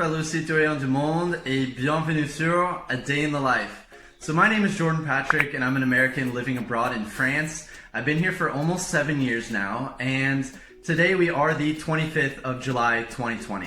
fellow citoyens du monde, et bienvenue sur A Day in the Life. So my name is Jordan Patrick, and I'm an American living abroad in France. I've been here for almost 7 years now, and today we are the 25th of July, 2020.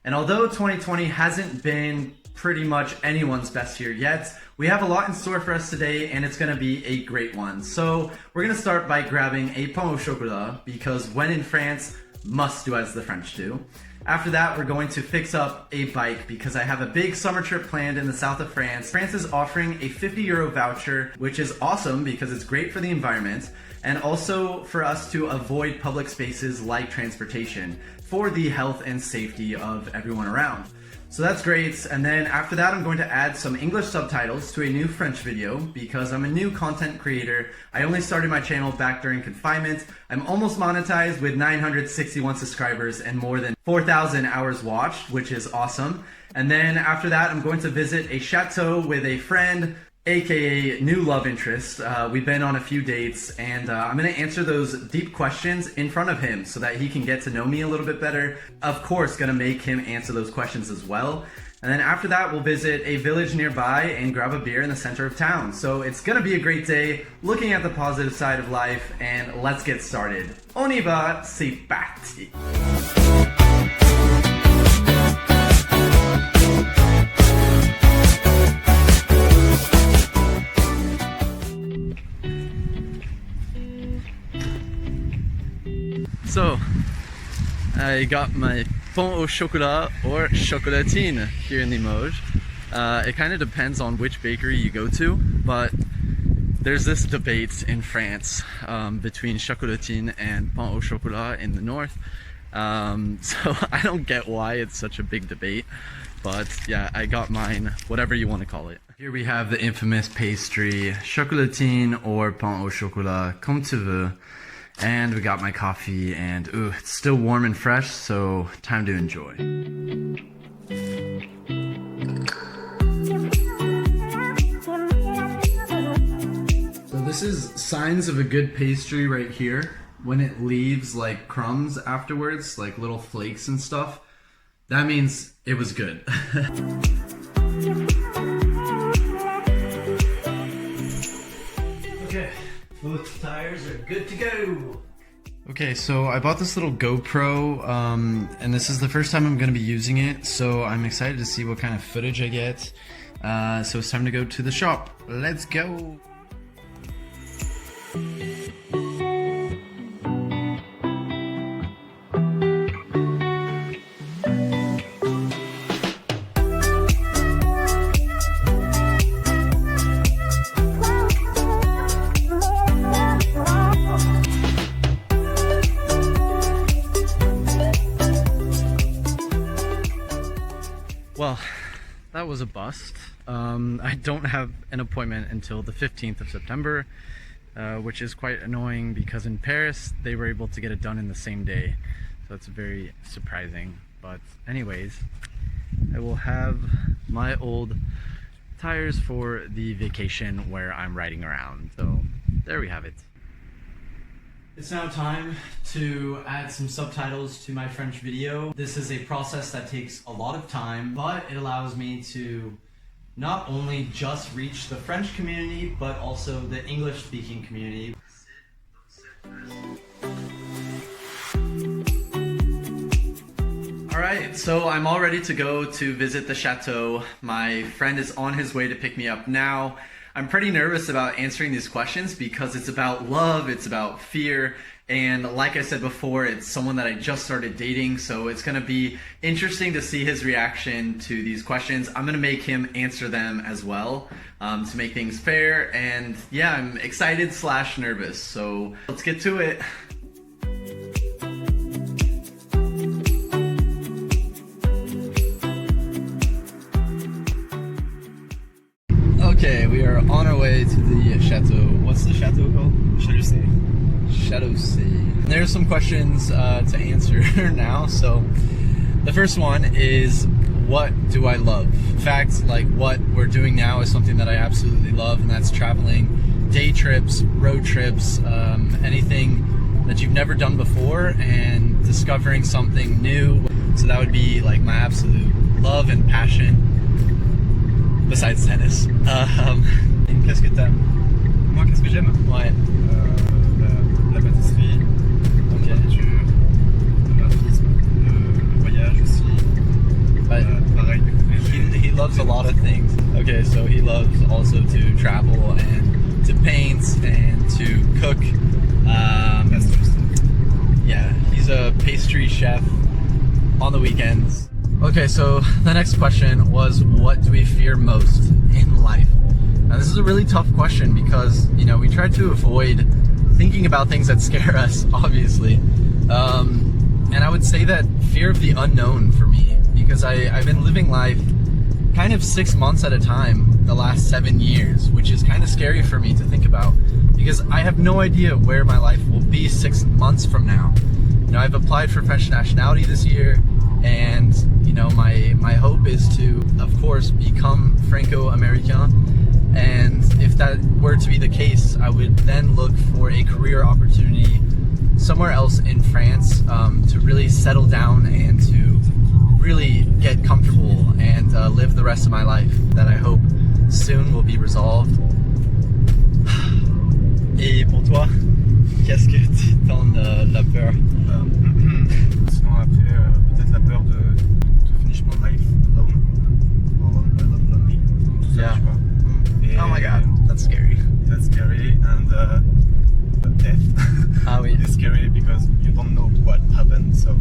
And although 2020 hasn't been pretty much anyone's best year yet, we have a lot in store for us today, and it's going to be a great one. So we're going to start by grabbing a pain au chocolat, because when in France, must do as the French do. After that, we're going to fix up a bike because I have a big summer trip planned in the south of France. France is offering a €50 voucher, which is awesome because it's great for the environment and also for us to avoid public spaces like transportation for the health and safety of everyone around. So that's great. And then after that, I'm going to add some English subtitles to a new French video because I'm a new content creator. I only started my channel back during confinement. I'm almost monetized with 961 subscribers and more than 4,000 hours watched, which is awesome. And then after that, I'm going to visit a chateau with a friend, aka new love interest. We've been on a few dates, and I'm going to answer those deep questions in front of him so that he can get to know me a little bit better. Of course, going to make him answer those questions as well. And then after that, we'll visit a village nearby and grab a beer in the center of town. So it's going to be a great day, looking at the positive side of life, and let's get started. On y va, c'est parti! So, I got my pain au chocolat or chocolatine here in Limoges. It kind of depends on which bakery you go to, but there's this debate in France between chocolatine and pain au chocolat in the north. So I don't get why it's such a big debate, but yeah, I got mine, whatever you want to call it. Here we have the infamous pastry, chocolatine or pain au chocolat, comme tu veux. And we got my coffee, and ooh, it's still warm and fresh, so time to enjoy. So this is signs of a good pastry right here. When it leaves like crumbs afterwards, like little flakes and stuff, that means it was good. Okay. Both tires are good to go. Okay, so I bought this little GoPro, and this is the first time I'm going to be using it, so I'm excited to see what kind of footage I get. So it's time to go to the shop. Let's go! Well, that was a bust. I don't have an appointment until the 15th of September, which is quite annoying because in Paris they were able to get it done in the same day. So it's very surprising. But anyways, I will have my old tires for the vacation where I'm riding around. So there we have it. It's now time to add some subtitles to my French video. This is a process that takes a lot of time, but it allows me to not only just reach the French community, but also the English-speaking community. Alright, so I'm all ready to go to visit the chateau. My friend is on his way to pick me up now. I'm pretty nervous about answering these questions because it's about love, it's about fear, and like I said before, it's someone that I just started dating, so it's going to be interesting to see his reaction to these questions. I'm going to make him answer them as well to make things fair, and yeah, I'm excited / nervous, so let's get to it. Okay, we are on our way to the chateau. What's the chateau called? Châlucet. Châlucet. There's some questions to answer now. So the first one is, what do I love? In fact, like what we're doing now is something that I absolutely love, and that's traveling, day trips, road trips, anything that you've never done before and discovering something new. So that would be like my absolute love and passion besides tennis? Qu'est-ce que t'aimes? Moi, qu'est-ce que j'aime? Ouais. La pâtisserie, la nourriture, le graphisme, le voyage aussi. Pareil, He loves a lot of things. Okay, so he loves also to travel and to paint and to cook. Yeah, he's a pastry chef on the weekends. Okay, so the next question was, what do we fear most in life? Now, this is a really tough question because, you know, we try to avoid thinking about things that scare us, obviously. And I would say that fear of the unknown for me, because I've been living life kind of 6 months at a time the last 7 years, which is kind of scary for me to think about because I have no idea where my life will be 6 months from now. You know, I've applied for French nationality this year, and you know, my hope is to, of course, become Franco-American. And if that were to be the case, I would then look for a career opportunity somewhere else in France to really settle down and to really get comfortable and live the rest of my life that I hope soon will be resolved. Et pour toi, qu'est-ce que tu t'en la peur? Sinon après, peut-être la peur de finish my life alone. Or not lonely. Tout ça, Yeah. tu vois. Et Oh my god, that's scary. that's scary. And death. Ah oui. It's scary because you don't know what happened, so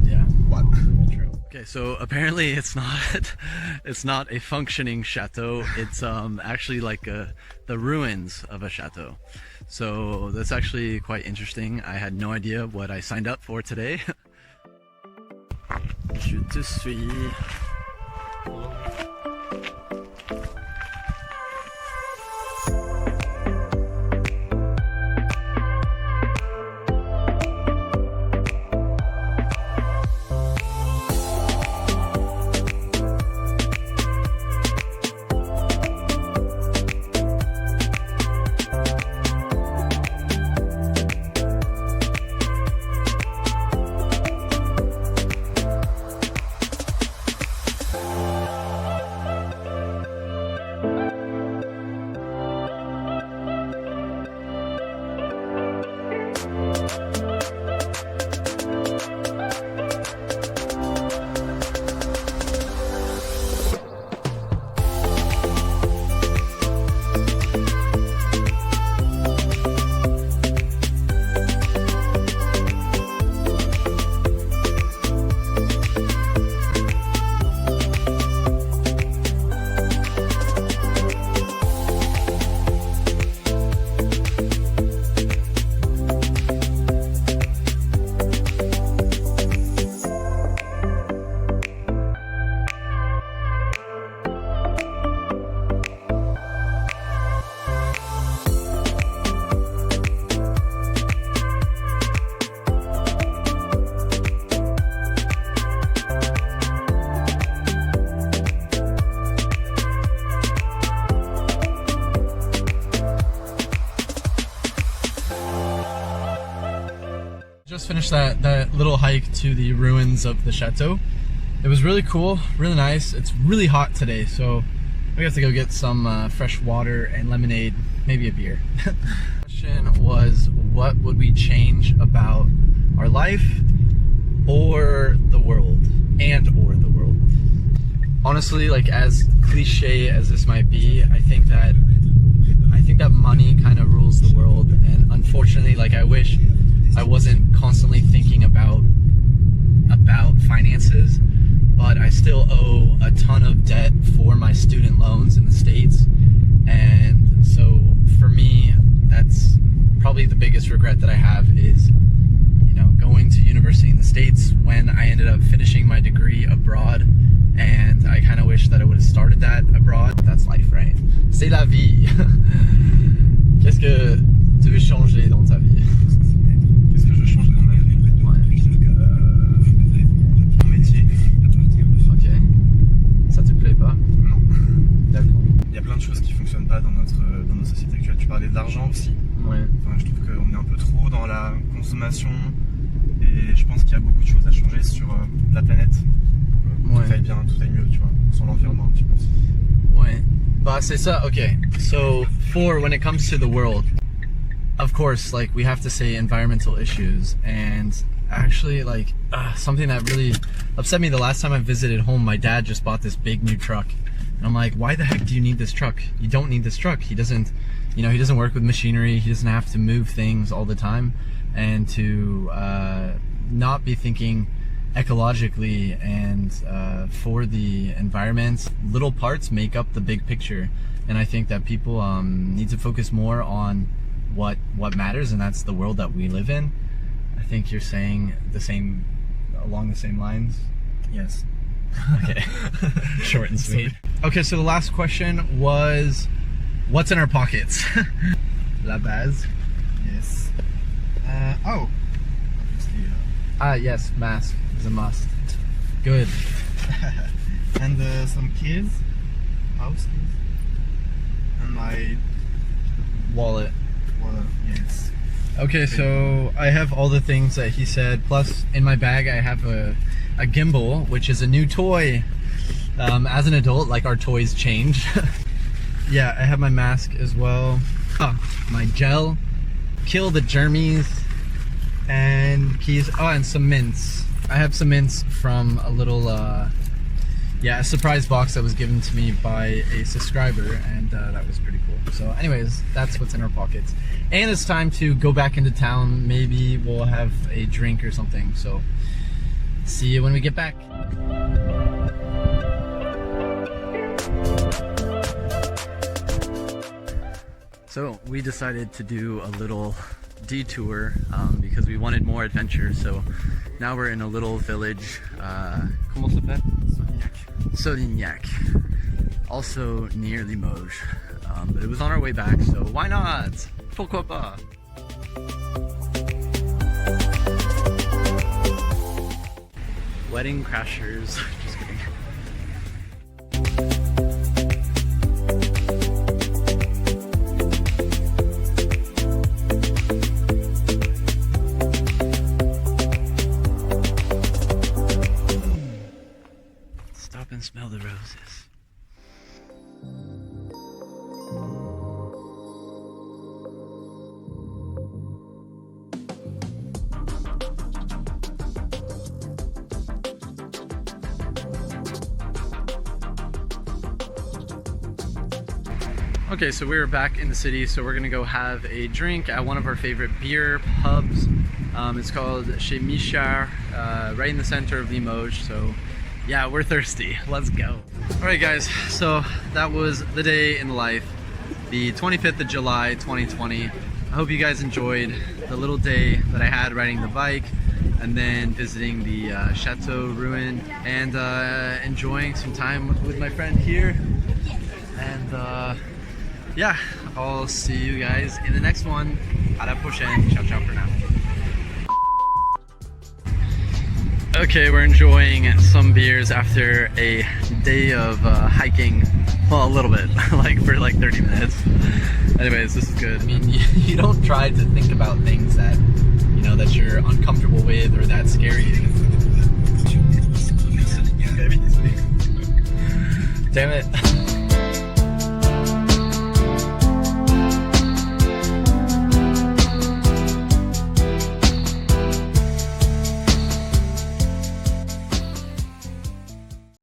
Yeah. what? True. Okay, so apparently it's not a functioning chateau. It's actually like the ruins of a chateau. So that's actually quite interesting. I had no idea what I signed up for today. Je te suis. Just finished that little hike to the ruins of the chateau. It was really cool, really nice. It's really hot today, so we have to go get some fresh water and lemonade, maybe a beer. The question was, what would we change about our life or the world, or the world? Honestly, like, as cliche as this might be, I think that money kind of rules the world, and unfortunately, like, I wish I wasn't constantly thinking about finances, but I still owe a ton of debt for my student loans in the States, and so for me, that's probably the biggest regret that I have is, you know, going to university in the States when I ended up finishing my degree abroad, and I kind of wish that I would have started that abroad. That's life, right? C'est la vie. Qu'est-ce que tu veux changer dans ta vie? Qu'est-ce que je change dans ma vie? Mon métier. Ok. Ça te plaît pas? Non. D'accord. Il y a plein de choses qui fonctionnent pas dans notre société actuelle. Tu parlais de l'argent aussi. Ouais. Enfin, je trouve qu'on est un peu trop dans la consommation et je pense qu'il y a beaucoup de choses à changer sur la planète. tout aille bien, tout aille mieux, tu vois, sur l'environnement un petit peu aussi. Ouais. Bah, c'est ça. Okay. So, when it comes to the world, of course, like, we have to say environmental issues. And actually, like, something that really upset me the last time I visited home, my dad just bought this big new truck. And I'm like, why the heck do you need this truck? You don't need this truck. He doesn't, you know, he doesn't work with machinery. He doesn't have to move things all the time. And to not be thinking ecologically and for the environment, little parts make up the big picture. And I think that people need to focus more on what matters, and that's the world that we live in. I think you're saying along the same lines. Yes. Okay. Short and sweet. Okay, so the last question was, what's in our pockets? La base. Yes. Oh. Yes, mask is a must. Good. And some keys. House keys. And my Wallet. Yes. Okay, so I have all the things that he said, plus in my bag I have a gimbal, which is a new toy. As an adult, like, our toys change. Yeah, I have my mask as well. My gel, kill the germies, and keys. Oh, and some mints. I have some mints from a little, a surprise box that was given to me by a subscriber, and that was pretty cool. So anyways, that's what's in our pockets. And it's time to go back into town. Maybe we'll have a drink or something. So see you when we get back. So we decided to do a little detour because we wanted more adventure. So now we're in a little village. Comment ça s'appelle? Solignac. Also near Limoges. But it was on our way back, so why not? Pourquoi pas? Wedding crashers. Just kidding. Stop and smell the roses. Okay, so we're back in the city, so we're gonna go have a drink at one of our favorite beer pubs. It's called Chez Michard, right in the center of Limoges. So yeah, we're thirsty. Let's go. All right, guys, so that was the day in the life, the 25th of July, 2020. I hope you guys enjoyed the little day that I had riding the bike and then visiting the Château ruin and enjoying some time with my friend here. And yeah, I'll see you guys in the next one. À la prochaine. Ciao, ciao for now. Okay, we're enjoying some beers after a day of hiking. Well, a little bit, like for like 30 minutes. Anyways, this is good. I mean, you don't try to think about things that, you know, that you're uncomfortable with or that scare you. Damn it.